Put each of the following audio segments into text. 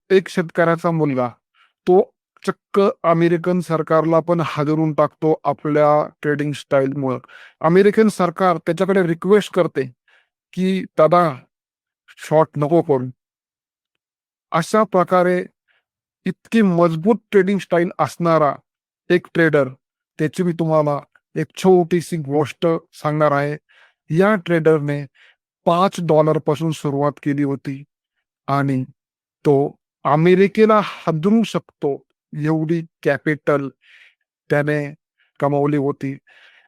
एक शेतकऱ्याचा मुलगा, तो चक्क अमेरिकन सरकारला पण हादरून टाकतो आपल्या ट्रेडिंग स्टाईलमुळं. अमेरिकन सरकार त्याच्याकडे रिक्वेस्ट करते, की "दादा, शॉर्ट नको करू." अशा प्रकारे इतकी मजबूत ट्रेडिंग स्टाईल असणारा एक ट्रेडर, त्याची मी तुम्हाला एक छोटीशी गोष्ट सांगणार आहे. या ट्रेडरने $5 पासून सुरुवात केली होती आणि तो अमेरिकेला हादरू शकतो एवढी कॅपिटल त्याने कमावली होती.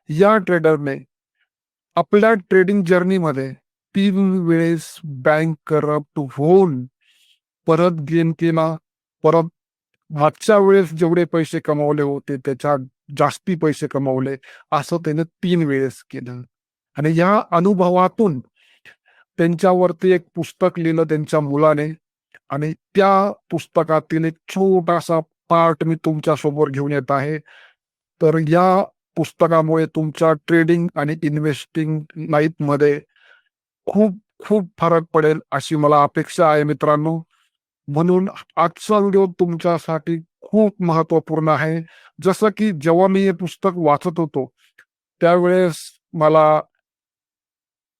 या ट्रेडरने आपल्या ट्रेडिंग जर्नीमध्ये 3 वेळेस बँक करप्ट होऊन परत गेन केला. परत मागच्या वेळेस जेवढे पैसे कमावले होते त्याच्या जास्ती पैसे कमावले. असं त्याने 3 वेळेस केलं आणि या अनुभवातून त्यांच्यावरती एक पुस्तक लिहिलं त्यांच्या मुलाने आणि त्या पुस्तकातील एक छोटासा पार्ट मी तुमच्या समोर घेऊन येत आहे. तर या पुस्तकामुळे तुमच्या ट्रेडिंग आणि इन्व्हेस्टिंग लाईफमध्ये खूप खूप फरक पडेल अशी मला अपेक्षा आहे मित्रांनो. म्हणून आजचा व्हिडिओ तुमच्यासाठी खूप महत्त्वपूर्ण आहे. जसं की जेव्हा मी हे पुस्तक वाचत होतो, त्यावेळेस मला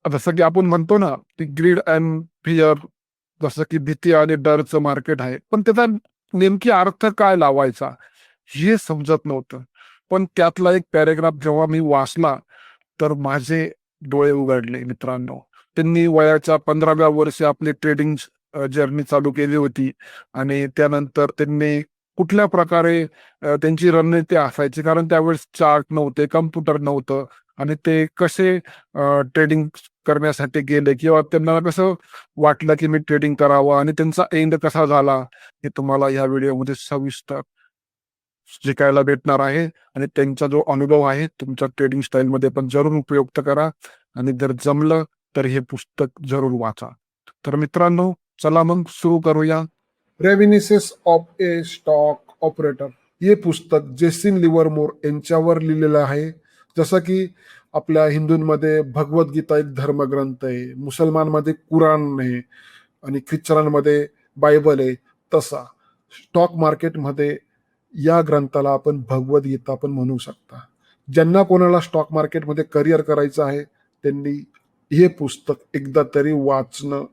जसं की आपण म्हणतो ना, की ग्रीड अँड फिअर, जसं की भीती आणि डरचं मार्केट आहे. पण त्याचा नेमकी अर्थ काय लावायचा हे समजत नव्हतं. पण त्यातला एक पॅराग्राफ जेव्हा मी वाचला, तर माझे डोळे उघडले मित्रांनो. त्यांनी वयाच्या 15व्या वर्षी आपली ट्रेडिंग जर्नी चालू केली होती आणि त्यानंतर त्यांनी कुठल्या प्रकारे त्यांची रणनीती असायची कारण त्यावेळेस चार्ट नव्हते, कॉम्प्युटर नव्हतं आणि ते कसे ट्रेडिंग करण्यासाठी गेले किंवा त्यांना कसं वाटलं, की मी ट्रेडिंग करावं आणि त्यांचा एंड कसा झाला, हे तुम्हाला या व्हिडिओमध्ये सविस्तर शिकायला भेटणार आहे आणि त्यांचा जो अनुभव आहे तुमच्या ट्रेडिंग स्टाईलमध्ये पण जरूर उपयुक्त करा आणि जर जमलं तर हे पुस्तक जरूर वाचा. तर मित्रांनो, चला मग सुरू करूया. रेव्हिनिसेस ऑफ ए स्टॉक ऑपरेटर हे पुस्तक जेसिन लिव्हरमोर यांच्यावर लिहिलेलं आहे. जसं की आपल्या हिंदूंमध्ये भगवद्गीता एक धर्मग्रंथ आहे, मुसलमानमध्ये कुराण आहे आणि ख्रिश्चनांमध्ये बायबल आहे. तसा स्टॉक मार्केटमध्ये या ग्रंथाला आपण भगवद्गीता पण म्हणू शकता. ज्यांना कोणाला स्टॉक मार्केटमध्ये करिअर करायचं आहे त्यांनी हे पुस्तक एकदा तरी वाचणं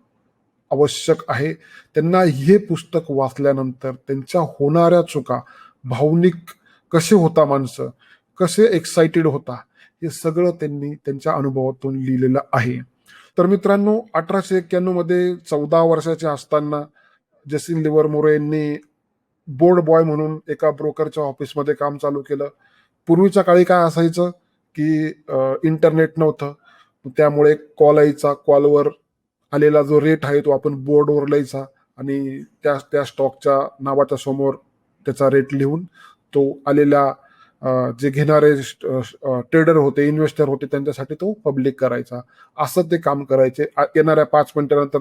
आवश्यक आहे. त्यांना हे पुस्तक वाचल्यानंतर त्यांच्या होणाऱ्या चुका, भावनिक कसे होता माणसं, कसे एक्साइटेड होता, हे सगळं त्यांनी त्यांच्या अनुभवातून लिहिलेलं आहे. तर मित्रांनो, 1891 मध्ये 14 वर्षाचे असताना जसिन लिव्हरमोर यांनी बोर्ड बॉय म्हणून एका ब्रोकरच्या ऑफिसमध्ये काम चालू केलं. पूर्वीच्या काळी काय असायचं, की इंटरनेट नव्हतं. त्यामुळे कॉल यायचा, कॉलवर आलेला जो रेट आहे तो आपण बोर्डवर लिहायचा आणि त्या त्या स्टॉकच्या नावाच्या समोर त्याचा रेट लिहून तो आलेल्या जे घेणारे ट्रेडर होते, इन्व्हेस्टर होते त्यांच्यासाठी तो पब्लिक करायचा. असं ते काम करायचे. येणाऱ्या 5 मिनिटानंतर,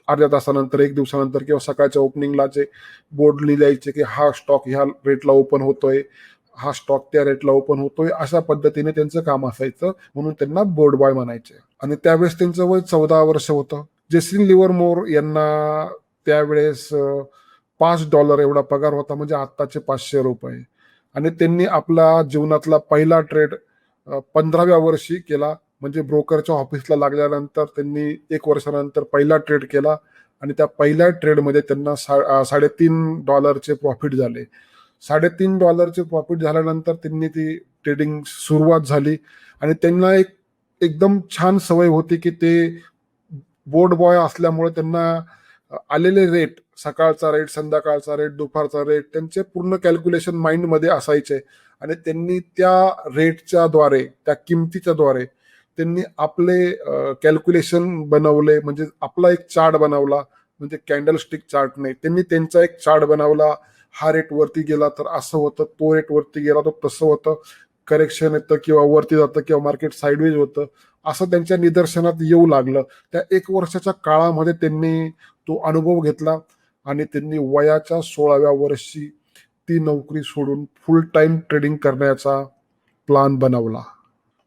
अर्ध्या तासानंतर, 1 दिवसानंतर किंवा सकाळच्या ओपनिंगला जे बोर्ड लिहायचे, की हा स्टॉक ह्या रेटला ओपन होतोय, हा स्टॉक त्या रेटला ओपन होतोय, अशा पद्धतीने त्यांचं काम असायचं. म्हणून त्यांना बोर्ड बॉय म्हणायचे. आणि त्यावेळेस त्यांचं वय 14 वर्ष होतं. जेसिन लिव्हरमोर यांना त्यावेळेस $5 एवढा पगार होता, म्हणजे आत्ताचे ₹500. आणि त्यांनी आपला जीवनातला पहिला ट्रेड 15व्या वर्षी केला. म्हणजे ब्रोकरच्या ऑफिसला लागल्यानंतर त्यांनी 1 वर्षानंतर पहिला ट्रेड केला आणि त्या पहिल्या ट्रेडमध्ये त्यांना $3.5 प्रॉफिट झाले. $3.5 प्रॉफिट झाल्यानंतर त्यांनी ती ट्रेडिंग सुरुवात झाली आणि त्यांना एक एकदम छान सवय होती, की ते बोर्ड बॉय असल्यामुळे त्यांना आलेले रेट, सकाळचा रेट, संध्याकाळचा रेट, दुपारचा रेट, त्यांचे पूर्ण कॅल्क्युलेशन माइंडमध्ये असायचे आणि त्यांनी त्या रेटच्या द्वारे, त्या किमतीच्या द्वारे त्यांनी आपले कॅल्क्युलेशन बनवले. म्हणजे आपला एक चार्ट बनवला, म्हणजे कॅन्डलस्टिक चार्ट नाही, त्यांनी त्यांचा एक चार्ट बनवला. हा रेट वरती गेला तर असं होतं, तो रेट वरती गेला तर तसं होतं, करेक्शन येतं किंवा वरती जातं किंवा मार्केट साईडवेज होतं, असं त्यांच्या निदर्शनात येऊ लागलं. त्या 1 वर्षाच्या काळामध्ये त्यांनी तो अनुभव घेतला आणि त्यांनी वयाच्या 16व्या वर्षी ती नोकरी सोडून फुल टाइम ट्रेडिंग करण्याचा प्लान बनवला.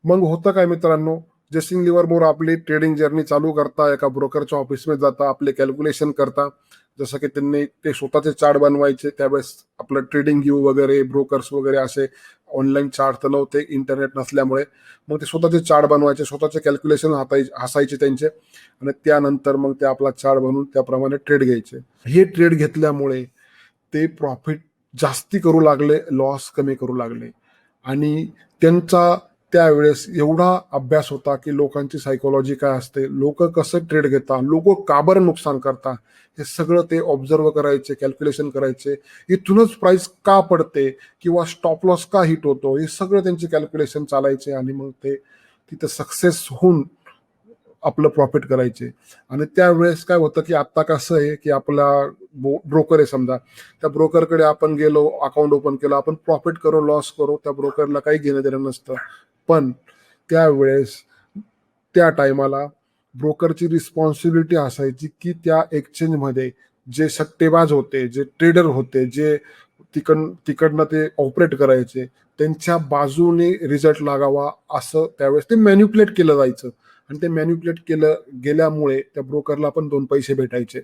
मग होतं काय मित्रांनो, जस्टिन लिव्हरमोर आपली ट्रेडिंग जर्नी चालू करता, एका ब्रोकरच्या ऑफिसमध्ये जाता, आपले कॅल्क्युलेशन करता जसं की त्यांनी ते स्वतःचे चार्ट बनवायचे, त्यावेळेस आपलं ट्रेडिंग व्यू वगैरे ब्रोकर्स वगैरे असे ऑनलाईन चार्ट तर नव्हते इंटरनेट नसल्यामुळे. मग ते स्वतःचे चार्ट बनवायचे, स्वतःचे कॅल्क्युलेशन असायचे त्यांचे, आणि त्यानंतर मग ते आपला चार्ट बनवून त्याप्रमाणे ट्रेड घ्यायचे. हे ट्रेड घेतल्यामुळे ते प्रॉफिट जास्ती करू लागले, लॉस कमी करू लागले. आणि त्यांचा त्यावेळेस एवढा अभ्यास होता की लोकांची सायकोलॉजी काय असते, लोक कसं ट्रेड घेतात, लोक का बरं नुकसान करतात, हे सगळं ते ऑब्झर्व करायचे, कॅल्क्युलेशन करायचे. इथूनच प्राइस का पडते किंवा स्टॉप लॉस का हिट होतो, हे सगळं त्यांचे कॅल्क्युलेशन चालायचे. आणि मग ते तिथे सक्सेस होऊन आपलं प्रॉफिट करायचे. आणि त्यावेळेस काय होतं की आता कसं आहे की आपला ब्रोकर आहे समजा, त्या ब्रोकरकडे आपण गेलो, अकाउंट ओपन केलं, आपण प्रॉफिट करो लॉस करो, त्या ब्रोकरला काही घेणं देणं नसतं. पण त्यावेळेस त्या टायमाला ब्रोकरची रिस्पॉन्सिबिलिटी असायची की त्या एक्सचेंजमध्ये जे सट्टेबाज होते, जे ट्रेडर होते, जे तिकडनं ते ऑपरेट करायचे, त्यांच्या बाजूने रिझल्ट लागावा असं त्यावेळेस ते मॅन्युप्युलेट केलं जायचं. आणि ते मॅन्युप्युलेट केलं गेल्यामुळे त्या ब्रोकरला पण 2 पैसे भेटायचे.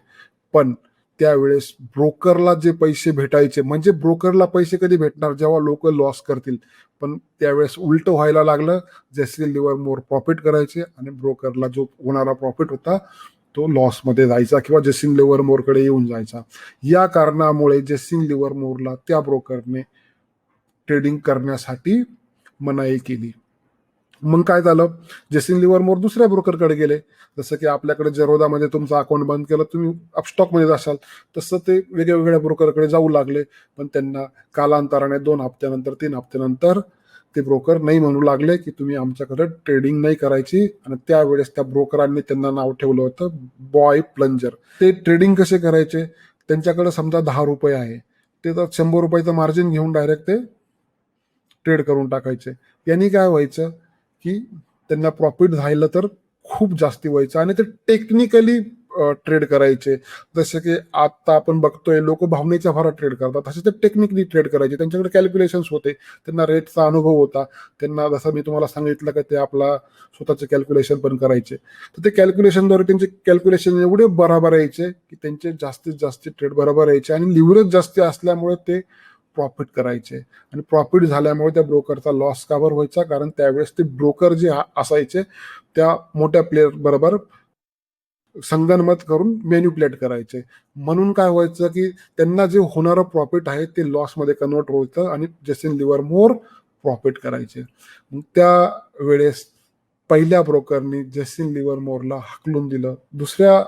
पण त्यावेळेस ब्रोकरला जे पैसे भेटायचे, म्हणजे ब्रोकरला पैसे कधी भेटणार, जेव्हा लोक लॉस करतील. पण त्यावेळेस उलट व्हायला लागलं, जेसी लिव्हरमोर प्रॉफिट करायचे आणि ब्रोकरला जो होणारा प्रॉफिट होता तो लॉसमध्ये जायचा किंवा जेसिन लिव्हरमोरकडे येऊन जायचा. या कारणामुळे जेसिन लिव्हरमोरला त्या ब्रोकरने ट्रेडिंग करण्यासाठी मनाई केली. मग काय झालं, जेसिन लिव्हरमोर दुसऱ्या ब्रोकरकडे गेले. जसं की आपल्याकडे जरोदामध्ये तुमचं अकाउंट बंद केलं, तुम्ही अपस्टॉकमध्ये जाशाल, तसं ते वेगवेगळ्या ब्रोकरकडे जाऊ लागले. पण त्यांना कालांतराने 2 हफ्त्यानंतर 3 हफ्त्यानंतर ते ब्रोकर नाही म्हणू लागले की तुम्ही आमच्याकडे ट्रेडिंग नाही करायची. आणि त्यावेळेस त्या ब्रोकरांनी त्यांना नाव ठेवलं होतं बॉय प्लंजर. ते ट्रेडिंग कसे करायचे, त्यांच्याकडे समजा 10 रुपये आहे, ते तर 100 रुपयाचं मार्जिन घेऊन डायरेक्ट ते ट्रेड करून टाकायचे. यांनी काय व्हायचं की त्यांना प्रॉफिट झालं तर खूप जास्ती व्हायचं. आणि ते टेक्निकली ट्रेड करायचे. जसं की आता आपण बघतोय लोक भावनेच्या भरात ट्रेड करतात, तसे ते टेक्निकली ट्रेड करायचे. त्यांच्याकडे कॅल्क्युलेशन्स होते, त्यांना रेटचा अनुभव होता, त्यांना जसं मी तुम्हाला सांगितलं की ते आपला स्वतःचे कॅल्क्युलेशन पण करायचे. तर ते कॅल्क्युलेशनद्वारे त्यांचे कॅल्क्युलेशन एवढे बरोबर यायचे की त्यांचे जास्तीत जास्त ट्रेड बरोबर यायचे. आणि लिव्हरेज जास्त असल्यामुळे ते प्रॉफिट करायचे. आणि प्रॉफिट झाल्यामुळे त्या ब्रोकरचा लॉस कावर व्हायचा, कारण त्यावेळेस ते ब्रोकर जे असायचे त्या मोठ्या प्लेयर बरोबर संगनमत करून मॅन्युप्युलेट करायचे. म्हणून काय व्हायचं की त्यांना जे होणारं प्रॉफिट आहे ते लॉसमध्ये कन्वर्ट व्हायचं आणि जस्टिन लिव्हरमोर प्रॉफिट करायचे. मग त्या वेळेस पहिल्या ब्रोकरनी जस्टिन लिव्हरमोरला हाकलून दिलं, दुसऱ्या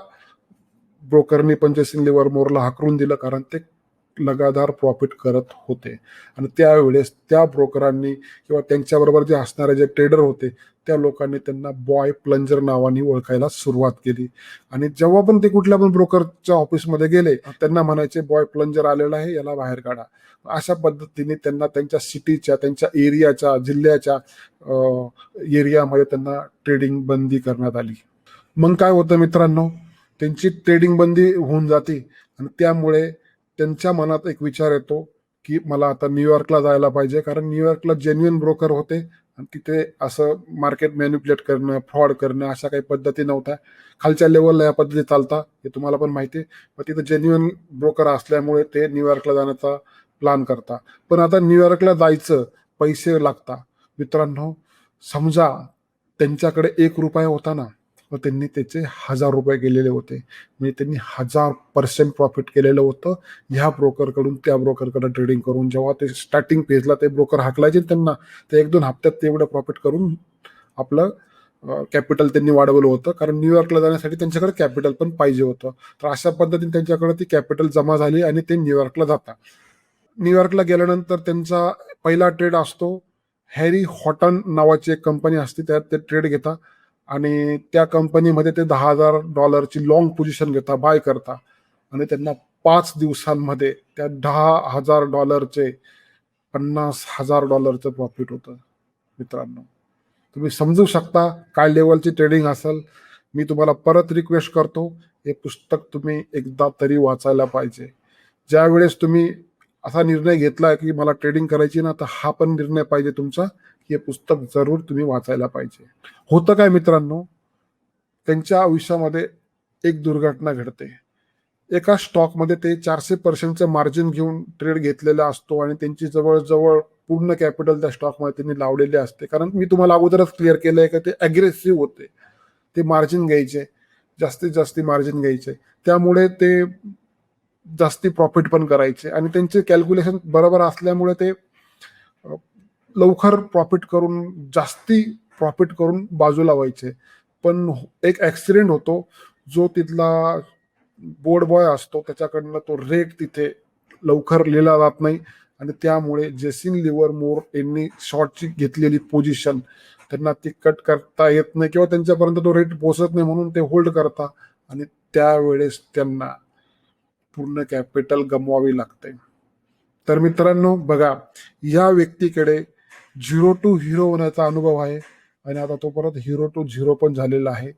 ब्रोकरनी पण जस्टिन लिव्हरमोरला हाकलून दिलं, कारण ते लगातार प्रॉफिट करत होते. आणि त्यावेळेस त्या ब्रोकरांनी किंवा त्यांच्याबरोबर जे असणारे जे ट्रेडर होते त्या लोकांनी त्यांना बॉय प्लंजर नावाने ओळखायला सुरुवात केली. आणि जेव्हा पण ते कुठल्या पण ब्रोकरच्या ऑफिसमध्ये गेले, त्यांना म्हणायचे बॉय प्लंजर आलेला आहे, याला बाहेर काढा. अशा पद्धतीने त्यांना त्यांच्या सिटीच्या, त्यांच्या एरियाच्या, जिल्ह्याच्या एरियामध्ये त्यांना ट्रेडिंग बंदी करण्यात आली. मग काय होतं मित्रांनो, त्यांची ट्रेडिंग बंदी होऊन जाते. आणि त्यामुळे त्यांच्या मनात एक विचार येतो की मला आता न्यूयॉर्कला जायला पाहिजे, कारण न्यूयॉर्कला जेन्युइन ब्रोकर होते आणि तिथे असं मार्केट मॅन्युप्युलेट करणं, फ्रॉड करणं अशा काही पद्धती नव्हत्या. खालच्या लेवलला या पद्धती चालतात, हे तुम्हाला पण माहिती आहे. मग तिथे जेन्युइन ब्रोकर असल्यामुळे ते न्यूयॉर्कला जाण्याचा प्लॅन करता. पण आता न्यूयॉर्कला जायचं, पैसे लागतात मित्रांनो. समजा त्यांच्याकडे 1 रुपया होता ना, मग त्यांनी त्याचे 1000 रुपये गेलेले होते. म्हणजे त्यांनी 1000% प्रॉफिट केलेलं होतं ह्या ब्रोकरकडून त्या ब्रोकरकडे ट्रेडिंग करून. जेव्हा ते स्टार्टिंग पेजला ते ब्रोकर हाकलायचे त्यांना, ते 1-2 हफ्त्यात तेवढं प्रॉफिट करून आपलं कॅपिटल त्यांनी वाढवलं होतं. कारण न्यूयॉर्कला जाण्यासाठी त्यांच्याकडे कॅपिटल पण पाहिजे होतं. तर अशा पद्धतीने त्यांच्याकडे ती कॅपिटल जमा झाली आणि ते न्यूयॉर्कला जातात. न्यूयॉर्कला गेल्यानंतर त्यांचा पहिला ट्रेड असतो, हॅरी हॉटन नावाची एक कंपनी असते, त्यात ते ट्रेड घेतात. आणि त्या कंपनीमध्ये ते $10,000 लॉंग पोझिशन घेता, बाय करता. आणि त्यांना 5 दिवसांमध्ये त्या $10,000 $50,000 प्रॉफिट होतं मित्रांनो. तुम्ही समजू शकता काय लेवलची ट्रेडिंग असेल. मी तुम्हाला परत रिक्वेस्ट करतो, हे पुस्तक तुम्ही एकदा तरी वाचायला पाहिजे. ज्यावेळेस तुम्ही असा निर्णय घेतला की मला ट्रेडिंग करायची ना, तर हा पण निर्णय पाहिजे तुमचा की हे पुस्तक जरूर तुम्ही वाचायला पाहिजे. होतं काय मित्रांनो, त्यांच्या आयुष्यामध्ये एक दुर्घटना घडते. एका स्टॉकमध्ये ते 400% मार्जिन घेऊन ट्रेड घेतलेला असतो आणि त्यांची जवळजवळ पूर्ण कॅपिटल त्या स्टॉकमध्ये त्यांनी लावलेले असते. कारण मी तुम्हाला अगोदरच क्लिअर केलंय का ते अग्रेसिव्ह होते, ते मार्जिन घ्यायचे, जास्तीत जास्त मार्जिन घ्यायचे, त्यामुळे ते जास्ती प्रॉफिट पण करायचे आणि त्यांचे कॅल्क्युलेशन बरोबर असल्यामुळे ते लवकर प्रॉफिट करून जास्ती प्रॉफिट करून बाजूला व्हायचे. पण एक ऍक्सिडेंट होतो, जो तिथला बोर्ड बॉय असतो त्याच्याकडनं तो रेट तिथे लवकर लिहिला जात नाही आणि त्यामुळे जेसिन लिव्हरमोर यांनी शॉर्टची घेतलेली पोझिशन त्यांना ती कट करता येत नाही किंवा त्यांच्यापर्यंत तो रेट पोहोचत नाही, म्हणून ते होल्ड करता आणि त्यावेळेस त्यांना पूर्ण कॅपिटल गमवावी लागते. तर मित्रांनो बघा, या व्यक्तीकडे 0 टू हिरो होण्याचा अनुभव आहे आणि आता तो परत हिरो टू झिरो पण झालेला आहे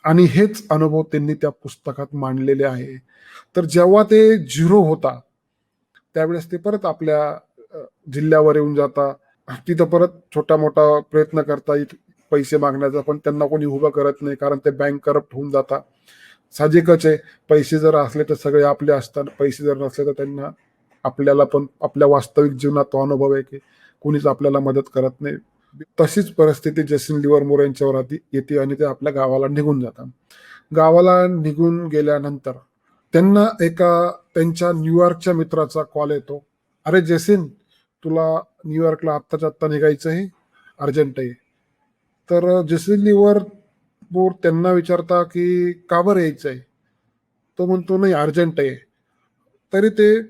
आणि हेच अनुभव त्यांनी त्या पुस्तकात मांडलेले आहे. तर जेव्हा ते झिरो होता त्यावेळेस ते परत आपल्या जिल्ह्यावर येऊन जाता, तिथं परत छोटा मोठा प्रयत्न करता पैसे मागण्याचा, पण त्यांना कोणी उभं करत नाही कारण ते बँक करप्ट होऊन जाता. साहजिकच आहे, पैसे जर असले तर सगळे आपले असतात, पैसे जर नसले तर त्यांना आपल्याला पण आपल्या वास्तविक जीवनात तो अनुभव आहे की कोणीच आपल्याला मदत करत नाही. तशीच परिस्थिती जस्टिन लिव्हरमोर यांच्यावर येते आणि ते आपल्या गावाला निघून जातात. गावाला निघून गेल्यानंतर त्यांना एका त्यांच्या न्यूयॉर्कच्या मित्राचा कॉल येतो, अरे जेसिन, तुला न्यूयॉर्कला आत्ताच्या आत्ता निघायचं आहे, अर्जंट आहे. तर जेसिन लिव्हरमोर त्यांना विचारता की का बरं यायचं आहे. तो म्हणतो नाही अर्जंट आहे. तरी ते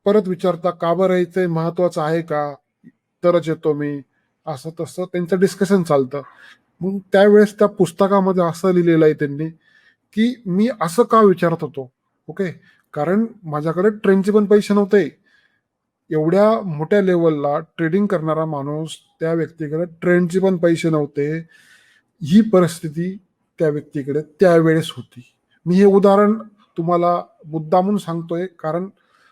परत विचारता का बरं यायचंय, महत्वाचं आहे का, तरच येतो मी. असं तसं त्यांचं डिस्कशन चालतं. मग त्यावेळेस त्या पुस्तकामध्ये असं लिहिलेलं आहे त्यांनी की मी असं का विचारत होतो. ओके, कारण माझ्याकडे ट्रेनचे पण पैसे नव्हते. एवढ्या मोठ्या लेवलला ट्रेडिंग करणारा माणूस, त्या व्यक्तीकडे ट्रेनचे पण पैसे नव्हते. ही परिस्थिती त्या व्यक्तीकडे त्यावेळेस होती. मी हे उदाहरण तुम्हाला मुद्दामून सांगतोय कारण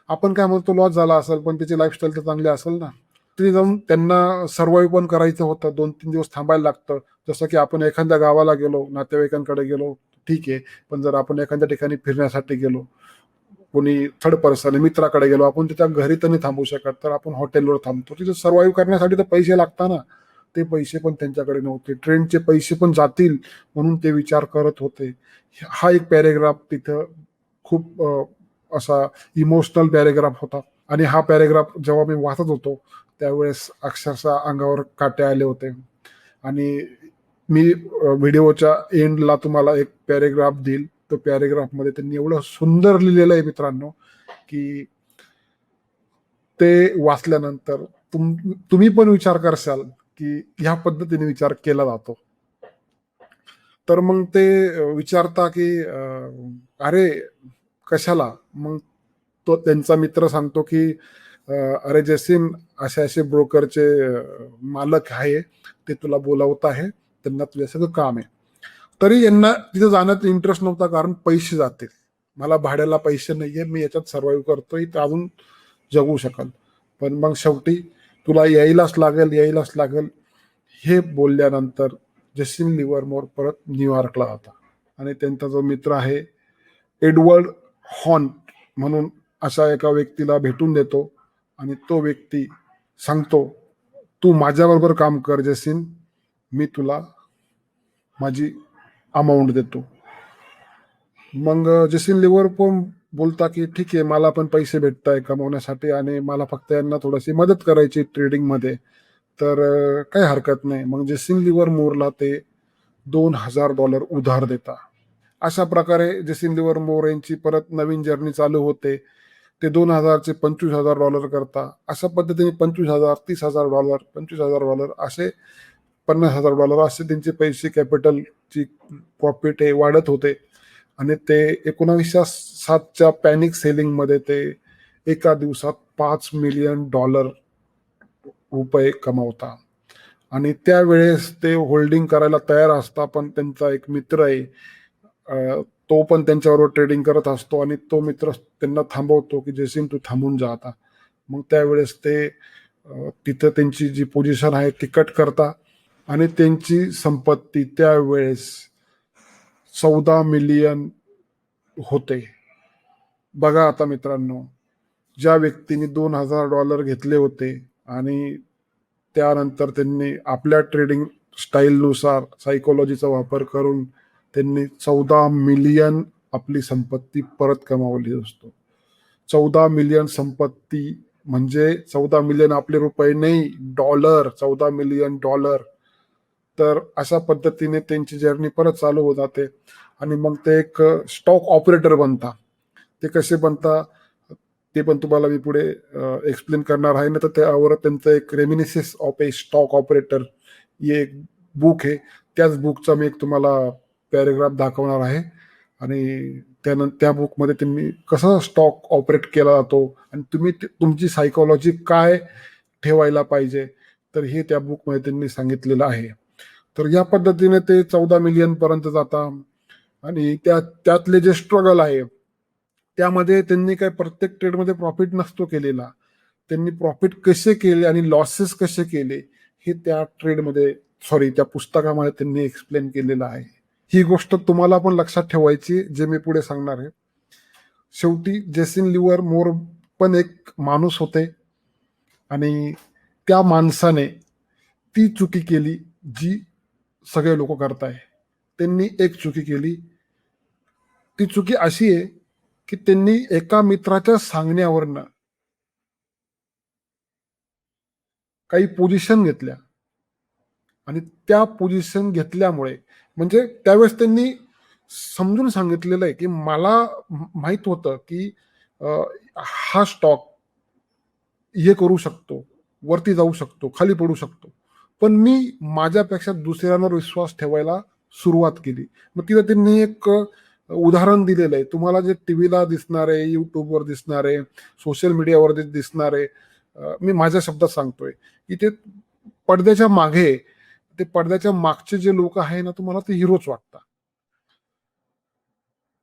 आपण काय म्हणतो लॉस झाला असेल पण त्याची लाईफस्टाईल तर चांगली असेल ना. तिथे जाऊन त्यांना सर्वाईव्ह पण करायचं होतं, 2-3 दिवस थांबायला लागतं. जसं की आपण एखाद्या गावाला गेलो, नातेवाईकांकडे गेलो, ठीक आहे. पण जर आपण एखाद्या ठिकाणी फिरण्यासाठी गेलो, कोणी थर्ड पर्सन मित्राकडे गेलो, आपण त्याच्या घरी तर नाही थांबू शकत, तर आपण हॉटेलवर थांबतो. तिथे सर्वाईव्ह करण्यासाठी तर पैसे लागतात ना. ते पैसे पण त्यांच्याकडे नव्हते, ट्रेनचे पैसे पण जातील म्हणून ते विचार करत होते. हा एक पॅरेग्राफ तिथं खूप असा इमोशनल पॅरेग्राफ होता आणि हा पॅरेग्राफ जेव्हा मी वाचत होतो त्यावेळेस अक्षरशः अंगावर काटे आले होते. आणि मी व्हिडिओच्या एंडला तुम्हाला एक पॅरेग्राफ देईल. तो पॅरेग्राफ मध्ये त्यांनी एवढं सुंदर लिहिलेलं आहे मित्रांनो की ते वाचल्यानंतर तुम्ही पण विचार करशाल की ह्या पद्धतीने विचार केला जातो. तर मग ते विचारता की अरे कशाला. मग तो त्यांचा मित्र सांगतो की अरे जसीन, असे असे ब्रोकरचे मालक आहे, ते तुला बोलावत आहे, त्यांना तुझ्या सगळं काम आहे. तरी यांना तिथे जाण्यात इंटरेस्ट नव्हता कारण पैसे जातील. मला भाड्याला पैसे नाहीये, मी याच्यात सर्व्हाइव्ह करतोय तर अजून जगू शकाल. पण मग शेवटी तुला यायलाच लागेल, यायलाच लागेल हे बोलल्यानंतर जस्टिन लिव्हरमोर परत न्यूयॉर्कला जाता आणि त्यांचा जो मित्र आहे एडवर्ड हॉर्न म्हणून अशा एका व्यक्तीला भेटून देतो आणि तो व्यक्ती सांगतो, तू माझ्याबरोबर काम कर जसीन, मी तुला माझी अमाऊंट देतो. मग जसीन लिव्हर पण बोलता की ठीक आहे, मला पण पैसे भेटत आहे कमवण्यासाठी आणि मला फक्त यांना थोडीशी मदत करायची ट्रेडिंग मध्ये, तर काही हरकत नाही. मग जसीन लिव्हर मोरला ते $2000 उधार देता. अशा प्रकारे जसीन लिव्हर मोर यांची परत नवीन जर्नी चालू होते. ते 2000चे $25,000 करता. अशा पद्धतीने 25,000, $30,000, $25,000 असे $50,000 असे त्यांचे पैसे कॅपिटलची प्रॉफिट हे वाढत होते आणि ते 1907च्या पॅनिक सेलिंग मध्ये ते एका दिवसात $5 मिलियन रुपये कमावता आणि त्यावेळेस ते होल्डिंग करायला तयार असता. पण त्यांचा एक मित्र आहे, तो पण त्यांच्याबरोबर ट्रेडिंग करत असतो आणि तो मित्र त्यांना थांबवतो की जसीन तू थांबून जा आता. मग त्यावेळेस ते तिथं त्यांची जी पोझिशन आहे ती कट करता आणि त्यांची संपत्ती त्यावेळेस 14 मिलियन होते. बघा आता मित्रांनो, ज्या व्यक्तीने $2,000 घेतले होते आणि त्यानंतर त्यांनी आपल्या ट्रेडिंग स्टाईलनुसार सायकॉलॉजीचा वापर करून त्यांनी 14 मिलियन आपली संपत्ती परत कमावली असतो. 14 मिलियन संपत्ती म्हणजे 14 मिलियन आपले रुपये नाही, डॉलर. 14 million dollar. तर अशा पद्धतीने त्यांची जर्नी परत चालू होत जाते आणि मग ते एक स्टॉक ऑपरेटर बनता. ते कसे बनता ते पण तुम्हाला मी पुढे एक्सप्लेन करणार आहे ना. तर त्यावर त्यांचं एक रेमिनिसिस ऑफ ए स्टॉक ऑपरेटर हे एक बुक आहे. त्याच बुकचा मी एक तुम्हाला पॅरेग्राफ दाखवणार आहे आणि त्या बुकमध्ये त्यांनी कसं स्टॉक ऑपरेट केला जातो आणि तुम्ही तुमची सायकॉलॉजी काय ठेवायला पाहिजे, तर हे त्या बुकमध्ये त्यांनी सांगितलेलं आहे. तर या पद्धतीने ते 14 मिलियन पर्यंत जातात आणि त्यातले जे स्ट्रगल आहे त्यामध्ये त्यांनी काय प्रत्येक ट्रेडमध्ये प्रॉफिट नसतो केलेला. त्यांनी प्रॉफिट कसे केले आणि लॉसेस कसे केले हे त्या ट्रेडमध्ये त्या पुस्तकामध्ये त्यांनी एक्सप्लेन केलेलं आहे. ही गोष्ट तुम्हाला पण लक्षात ठेवायची जे मी पुढे सांगणार आहे. शेवटी जेसिन लिव्हर मोर पण एक माणूस होते आणि त्या माणसाने ती चुकी केली जी सगळे लोक करताय. त्यांनी एक चुकी केली. ती चुकी अशी आहे की त्यांनी एका मित्राच्या सांगण्यावरनं काही पोझिशन घेतल्या आणि त्या पोझिशन घेतल्यामुळे म्हणजे त्यावेळेस त्यांनी समजून सांगितलेलं आहे की मला माहित होतं की हा स्टॉक हे करू शकतो, वरती जाऊ शकतो, खाली पडू शकतो. पण मी माझ्यापेक्षा दुसऱ्यांवर विश्वास ठेवायला सुरुवात केली. मग तिथं त्यांनी एक उदाहरण दिलेलं आहे. तुम्हाला जे टीव्हीला दिसणार आहे, युट्यूबवर दिसणार आहे, सोशल मीडियावर जे दिसणार आहे, मी माझ्या शब्दात सांगतोय की ते पडद्याच्या मागे, ते पडद्याच्या मागचे जे लोक आहे ना, तुम्हाला ते हिरोच वाटतात.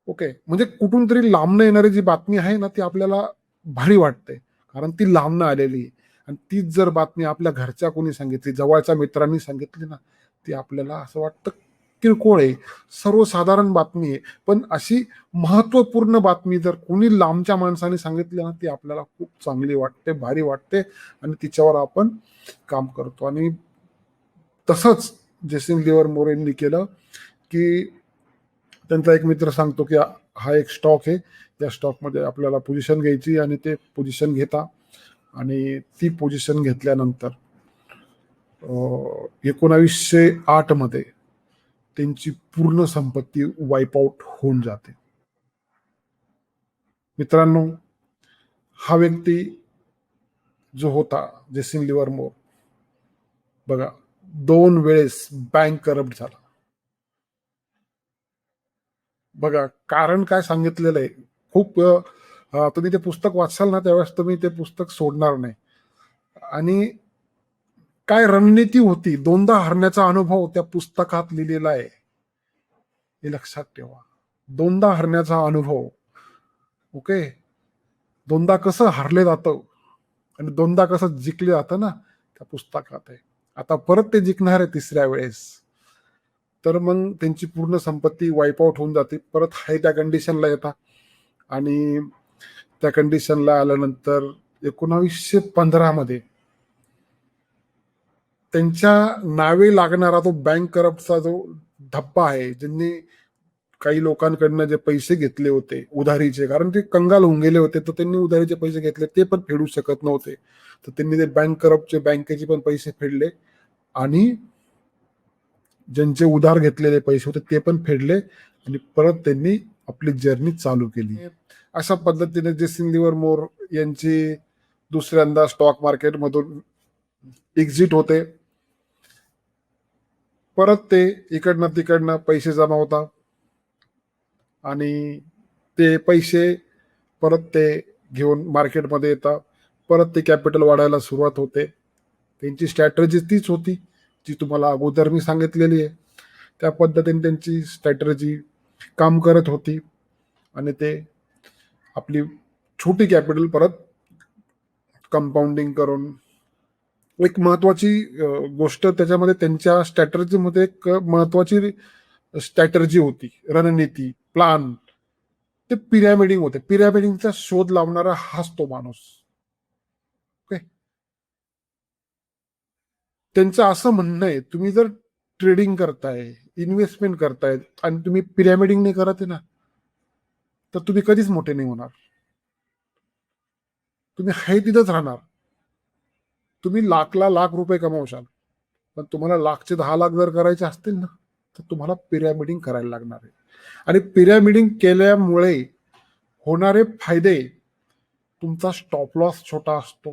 ओके. म्हणजे कुठून तरी लांबनं येणारी जी बातमी आहे ना, ती आपल्याला भारी वाटते. कारण ती लांबनं आलेली आहे. आणि तीच जर बातमी आपल्या घरच्या कोणी सांगितली, जवळच्या मित्रांनी सांगितली ना, ती आपल्याला असं वाटतं किरकोळ आहे, सर्वसाधारण बातमी आहे. पण अशी महत्त्वपूर्ण बातमी जर कोणी लांबच्या माणसाने सांगितली ना, ती आपल्याला खूप चांगली वाटते, भारी वाटते आणि तिच्यावर आपण काम करतो. आणि तसंच जेसिन लिव्हर मोरेंनी केलं, की त्यांचा एक मित्र सांगतो की हा एक स्टॉक आहे, त्या स्टॉकमध्ये आपल्याला पोझिशन घ्यायची आणि ते पोझिशन घेता आणि ती पोझिशन घेतल्यानंतर 1908 मध्ये त्यांची पूर्ण संपत्ती वाईप आउट होऊन जाते. मित्रांनो, हा व्यक्ती जो होता जेसिन लिव्हरमोर, बघा, 2 वेळेस बँक करप्ट झाला. बघा कारण काय सांगितलेलं आहे. खूप तुम्ही ते पुस्तक वाचाल ना, त्यावेळेस तुम्ही ते पुस्तक सोडणार नाही. आणि काय रणनीती होती, दोनदा हरण्याचा अनुभव त्या पुस्तकात लिहिलेला आहे. हे लक्षात ठेवा. दोनदा हरण्याचा अनुभव. ओके. दोनदा कसं हारले जातं आणि दोनदा कसं जिंकले जातं ना, त्या पुस्तकात आहे. आता परत ते जिंकणार आहे तिसऱ्या वेळेस. तर मग त्यांची पूर्ण संपत्ती वाईप आउट होऊन जाते. परत हाय त्या कंडिशनला येतात आणि त्या कंडिशनला आल्यानंतर 1915 मध्ये त्यांच्या नावे लागणारा तो बँक करप्टचा जो धब्बा आहे, ज्यांनी काही लोकांकडनं जे पैसे घेतले होते उधारीचे, कारण ते कंगाल होऊन गेले होते, तर त्यांनी उधारीचे पैसे घेतले, ते पण फेडू शकत नव्हते. तर त्यांनी ते बँक करप्टचे बँकेचे पण पैसे फेडले आणि ज्यांचे उधार घेतलेले पैसे होते ते पण फेडले आणि परत त्यांनी आपली जर्नी चालू केली. अशा पद्धतीने जेसिन लिव्हरमोर यांची दुसऱ्यांदा स्टॉक मार्केटमधून एक्झिट होते. परत ते इकडनं तिकडनं पैसे जमा होतात आणि ते पैसे परत ते घेऊन मार्केटमध्ये येतात. परत ते कॅपिटल वाढायला सुरुवात होते. त्यांची स्ट्रॅटर्जी तीच होती जी तुम्हाला अगोदर मी सांगितलेली आहे. त्या पद्धतीने त्यांची स्ट्रॅटर्जी काम करत होती आणि ते आपली छोटी कॅपिटल परत कंपाऊंडिंग करून एक महत्वाची गोष्ट त्याच्यामध्ये त्यांच्या स्ट्रॅटर्जीमध्ये एक महत्वाची स्ट्रॅटर्जी होती, रणनीती, प्लान. ते पिरॅमिडिंग होते. पिरॅमिडिंगचा शोध लावणारा हाच तो माणूस. ओके, त्यांचं असं म्हणणं आहे, तुम्ही जर ट्रेडिंग करताय, इन्व्हेस्टमेंट करताय आणि तुम्ही पिरॅमिडिंग नाही करत आहे ना, तर तुम्ही कधीच मोठे नाही होणार. तुम्ही हे तिथंच राहणार. तुम्ही लाखला लाख रुपये कमावशाल, पण तुम्हाला लाखचे 10 लाख जर करायचे असतील ना, तर तुम्हाला पिरॅमिडिंग करायला लागणार आहे. आणि पिरॅमिडिंग केल्यामुळे होणारे फायदे, तुमचा स्टॉप लॉस छोटा असतो.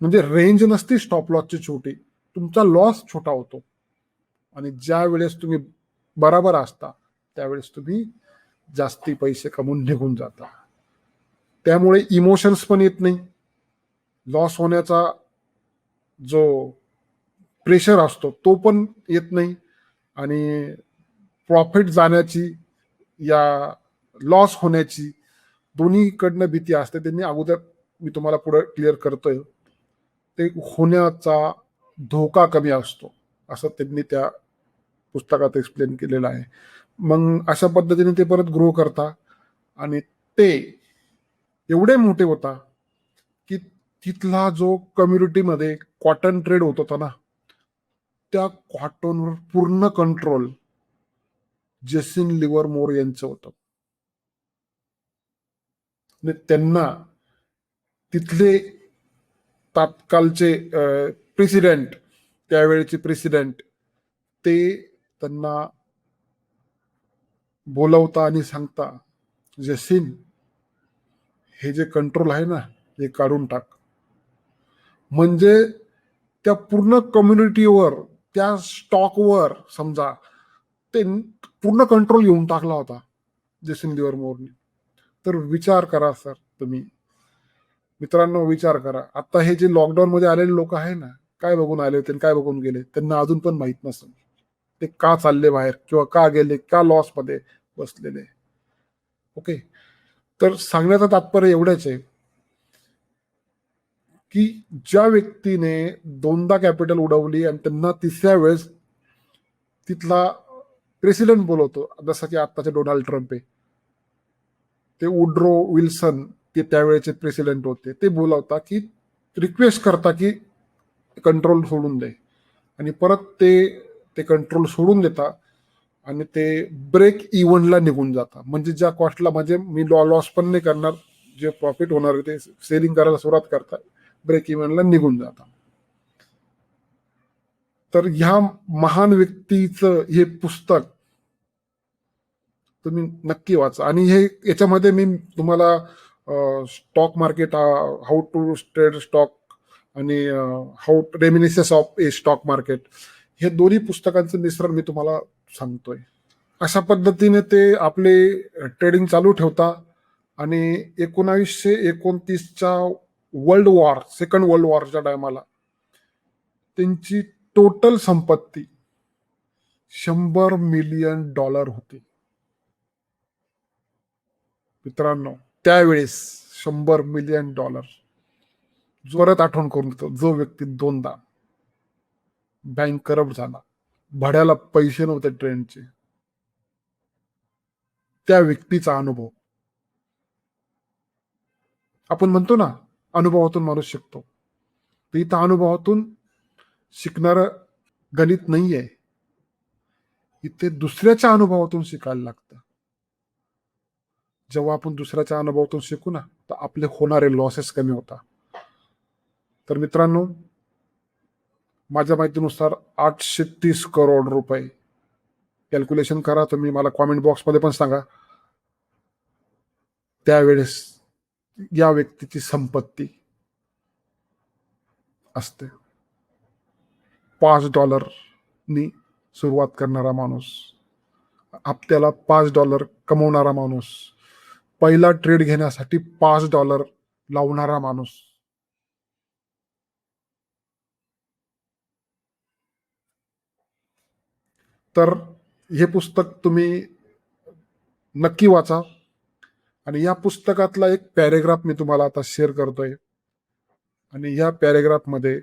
म्हणजे रेंज नसती स्टॉप लॉसची छोटी, तुमचा लॉस छोटा होतो. आणि ज्या वेळेस तुम्ही बराबर असता, त्यावेळेस तुम्ही जास्ती पैसे कमवून निघून जाता. त्यामुळे इमोशन्स पण येत नाही. लॉस होण्याचा जो प्रेशर असतो तो पण येत नाही. आणि प्रॉफिट जाण्याची या लॉस होण्याची दोन्हीकडनं भीती असते. त्यांनी अगोदर, मी तुम्हाला पुढे क्लिअर करतोय, ते होण्याचा धोका कमी असतो असं त्यांनी त्या पुस्तकात एक्सप्लेन केलेलं आहे. मग अशा पद्धतीने ते परत ग्रो करता आणि ते एवढे मोठे होता की तिथला जो कम्युनिटीमध्ये कॉटन ट्रेड होत होता ना, त्या कॉटनवर पूर्ण कंट्रोल जेसिन लिव्हरमोर यांचं होतं. आणि त्यांना तिथले तात्काळचे प्रेसिडेंट, त्यावेळेचे प्रेसिडेंट, ते त्यांना बोलवता आणि सांगता, जेसिन, हे जे कंट्रोल आहे ना, हे काढून टाक. म्हणजे त्या पूर्ण कम्युनिटीवर, त्या स्टॉकवर समजा ते पूर्ण कंट्रोल घेऊन टाकला होता जेसिन लिव्हरमोरने. तर विचार करा सर, तुम्ही मित्रांनो विचार करा. आता हे जे लॉकडाऊन मध्ये आलेले लोक आहे ना, काय बघून आले होते, काय बघून गेले, त्यांना अजून पण माहित नसेल ते का चालले बाहेर, किंवा का गेले, का लॉस मध्ये बसलेले. ओके, तर सांगण्याचं तात्पर्य एवढंच आहे की ज्या व्यक्तीने दोनदा कॅपिटल उडवली आणि त्यांना तिसऱ्या वेळेस तिथला प्रेसिडेंट बोलवतो, जसं की आत्ताचे डोनाल्ड ट्रम्प आहे, ते वुड्रो विल्सन, ते त्यावेळेचे प्रेसिडेंट होते, ते बोलवता की रिक्वेस्ट करता की कंट्रोल सोडून दे. आणि परत ते ते कंट्रोल सोडून देता आणि ते ब्रेक इव्हनला निघून जाता. म्हणजे ज्या कॉस्टला, म्हणजे मी लॉस पण नाही करणार, जे प्रॉफिट होणार ते सेलिंग करायला सुरुवात करता, ब्रेक इव्हनला निघून जाता. तर ह्या महान व्यक्तीचं हे पुस्तक तुम्ही नक्की वाचा. आणि हे याच्यामध्ये मी तुम्हाला stock market, how to trade stock, आणि how reminiscences of a stock market, हे दोन्ही पुस्तकांचं मिश्रण मी तुम्हाला सांगतोय. अशा पद्धतीने ते आपले ट्रेडिंग चालू ठेवता. आणि 1929च्या वर्ल्ड वॉर, सेकंड वर्ल्ड वॉरच्या टायमाला त्यांची टोटल संपत्ती $100 मिलियन होती. मित्रांनो, त्यावेळेस $100 मिलियन. जोरात आठवण करून देतो, जो व्यक्ती दोनदा बँक करप्ट झाला, भाड्याला पैसे नव्हते ट्रेनचे, त्या व्यक्तीचा अनुभव. आपण म्हणतो ना, अनुभवातून माणूस शिकतो. तर इथं अनुभवातून शिकणार गणित नाहीये, इथे दुसऱ्याच्या अनुभवातून शिकायला लागतं. जेव्हा आपण दुसऱ्याच्या अनुभवातून शिकू ना, तर आपले होणारे लॉसेस कमी होतात. तर मित्रांनो, माझ्या माहितीनुसार 830 करोड रुपये, कॅल्क्युलेशन करा तुम्ही, मला कॉमेंट बॉक्समध्ये पण सांगा, त्यावेळेस या व्यक्तीची संपत्ती असते. $5 सुरुवात करणारा माणूस, हप्त्याला $5 कमवणारा माणूस, पहिला ट्रेड घेण्यासाठी $5 लावणारा माणूस. तर हे पुस्तक तुम्ही नक्की वाचा. आणि या पुस्तकातला एक पॅरेग्राफ मी तुम्हाला आता शेअर करतोय. आणि या पॅरेग्राफमध्ये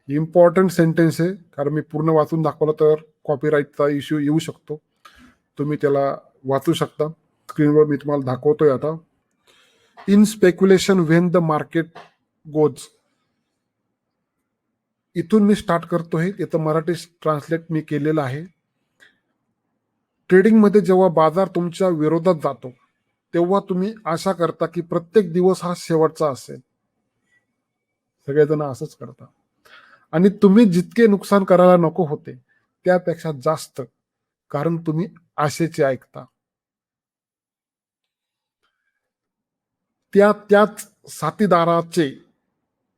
इम्पॉर्टंट सेंटेन्स आहे, कारण मी पूर्ण वाचून दाखवलं तर कॉपीराईटचा इश्यू येऊ शकतो. तुम्ही त्याला वाचू शकता. स्क्रीनवर मी तुम्हाला दाखवतोय आता. In speculation when the market goes. इथून मी स्टार्ट करतोय, इथं मराठी ट्रान्सलेट मी केलेलं आहे. ट्रेडिंगमध्ये जेव्हा बाजार तुमच्या विरोधात जातो तेव्हा तुम्ही आशा करता की प्रत्येक दिवस हा शेवटचा असेल. सगळेजण असंच करतात. आणि तुम्ही जितके नुकसान करायला नको होते त्यापेक्षा जास्त, कारण तुम्ही आशेचे ऐकता. त्याच साथीदाराचे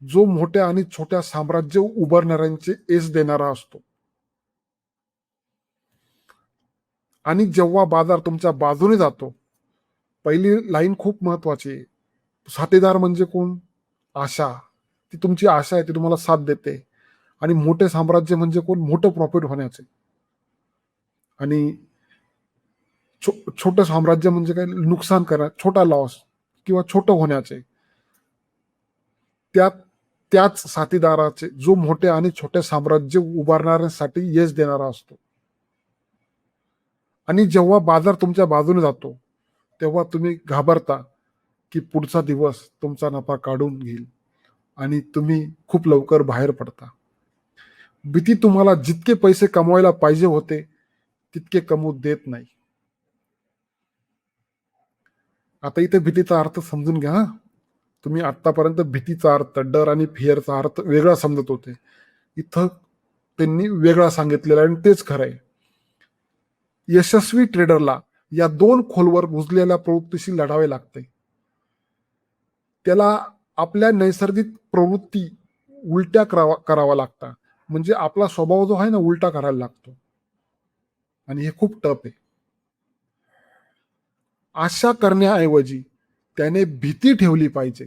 जो मोठ्या आणि छोट्या साम्राज्य उभारणाऱ्यांचे एस देणारा असतो. आणि जेव्हा बाजार तुमच्या बाजूने जातो, पहिली लाईन खूप महत्वाची आहे. साथीदार म्हणजे कोण? आशा. ती तुमची आशा आहे, ती तुम्हाला साथ देते. आणि मोठे साम्राज्य म्हणजे कोण? मोठं प्रॉफिट होण्याचे. आणि छोटं साम्राज्य म्हणजे काय? नुकसान करा, छोटा लॉस किंवा छोटं होण्याचे. त्याच साथीदाराचे जो मोठे आणि छोटे साम्राज्य उभारणाऱ्यांसाठी यश देणारा असतो. आणि जेव्हा बाजार तुमच्या बाजूने जातो तेव्हा तुम्ही घाबरता की पुढचा दिवस तुमचा नफा काढून घेईल आणि तुम्ही खूप लवकर बाहेर पडता. भीती तुम्हाला जितके पैसे कमवायला पाहिजे होते तितके कमवू देत नाही. आता इथे भीतीचा अर्थ समजून घ्या. तुम्ही आतापर्यंत भीतीचा अर्थ, डर आणि फिअरचा अर्थ वेगळा समजत होते. इथं त्यांनी वेगळा सांगितलेला आणि तेच खरं आहे. यशस्वी ट्रेडरला या दोन खोलवर रुजलेल्या प्रवृत्तीशी लढावे लागते. त्याला आपल्या नैसर्गिक प्रवृत्ती उलट्या करावा लागतात. म्हणजे आपला स्वभाव जो आहे ना, उलटा करायला लागतो. आणि हे खूप टफ आहे. आशा करण्याऐवजी त्याने भीती ठेवली पाहिजे.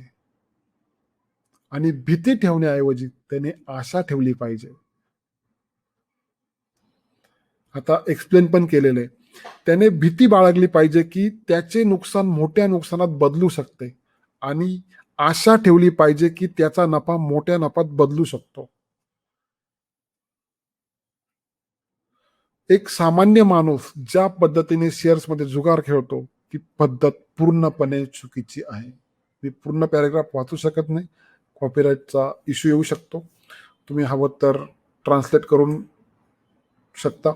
आणि भीती ठेवण्याऐवजी त्याने आशा ठेवली पाहिजे. आता एक्सप्लेन पण केलेलं आहे. त्याने भीती बाळगली पाहिजे की त्याचे नुकसान मोठ्या नुकसानात बदलू शकते, आणि आशा ठेवली पाहिजे की त्याचा नफा मोठ्या नफात बदलू शकतो. एक सामान्य माणूस ज्या पद्धतीने शेअर्समध्ये जुगार खेळतो ती पद्धत पूर्णपणे चुकीची आहे. मी पूर्ण पॅरेग्राफ वाचू शकत नाही, कॉपीराईटचा इश्यू येऊ शकतो. तुम्ही हवं तर ट्रान्सलेट करून शकता.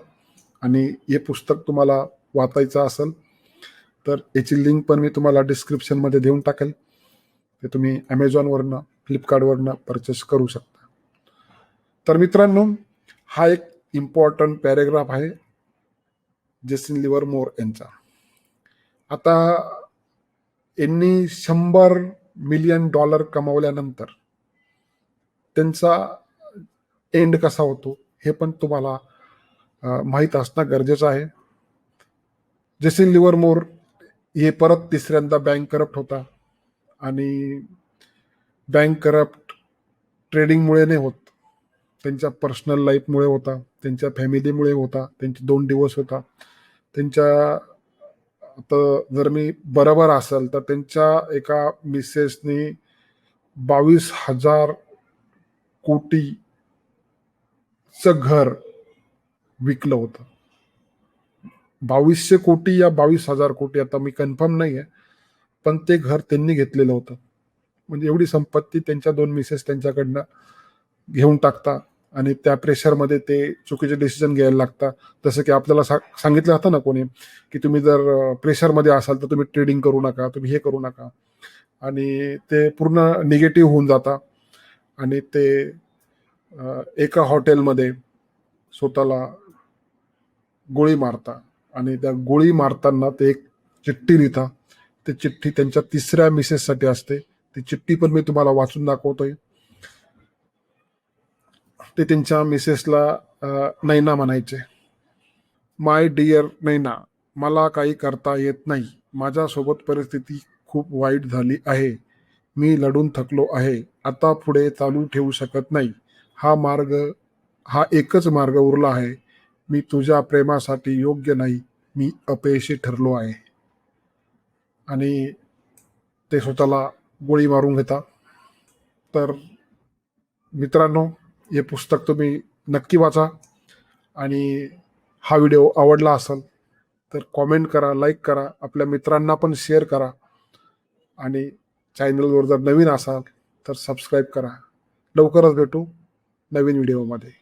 आणि हे पुस्तक तुम्हाला वाचायचं असेल तर याची लिंक पण मी तुम्हाला डिस्क्रिप्शनमध्ये देऊन टाकेल. ते तुम्ही ॲमेझॉनवरनं, फ्लिपकार्टवरनं परचेस करू शकता. तर मित्रांनो, हा एक इम्पॉर्टंट पॅरेग्राफ आहे जेसन लिव्हरमोर यांचा. आता यांनी $100 मिलियन कमावल्यानंतर त्यांचा एंड कसा होतो हे पण तुम्हाला माहीत असणं गरजेचं आहे. जेसन लिव्हरमोर हे परत तिसऱ्यांदा बँक करप्ट होता. आणि बँक करप्ट ट्रेडिंगमुळे नाही होत, त्यांच्या पर्सनल लाईफमुळे होता, त्यांच्या फॅमिलीमुळे होता, त्यांचे 2 डिवोर्स होता. त्यांच्या, आता जर मी बरोबर असेल तर त्यांच्या एका मिसेसनी 22,000 कोटीचं घर विकलं होतं. 2200 कोटी या 22,000 कोटी, आता मी कन्फर्म नाही आहे, पण ते घर त्यांनी घेतलेलं होतं. म्हणजे एवढी संपत्ती त्यांच्या 2 मिसेस त्यांच्याकडनं घेऊन टाकता आणि त्या प्रेशरमध्ये ते चुकीचे डिसिजन घ्यायला लागतात. जसं की आपल्याला सांगितलं जातं ना कोणी, की तुम्ही जर प्रेशरमध्ये असाल तर तुम्ही ट्रेडिंग करू नका, तुम्ही हे करू नका. आणि ते पूर्ण निगेटिव्ह होऊन जाता. आणि ते एका हॉटेलमध्ये स्वतःला गोळी मारता. आणि त्या गोळी मारताना ते एक चिठ्ठी लिहिता. ती चिठ्ठी त्यांच्या तिसऱ्या मिसेससाठी असते. ती चिठ्ठी पण मी तुम्हाला वाचून दाखवतोय. ते त्यांच्या मिसेसला नैना म्हणायचे. माय डिअर नैना, मला काही करता येत नाही. माझ्यासोबत परिस्थिती खूप वाईट झाली आहे. मी लढून थकलो आहे. आता पुढे चालू ठेवू शकत नाही. हा एकच मार्ग उरला आहे. मी तुझ्या प्रेमासाठी योग्य नाही. मी अपयशी ठरलो आहे. आणि ते स्वतःला गोळी मारून घेतात. तर मित्रांनो, हे पुस्तक तुम्ही नक्की वाचा. आणि हा व्हिडिओ आवडला असेल तर कॉमेंट करा, लाईक करा, आपल्या मित्रांना पण शेअर करा आणि चॅनलवर जर नवीन असाल तर सबस्क्राईब करा. लवकरच भेटू नवीन व्हिडिओमध्ये.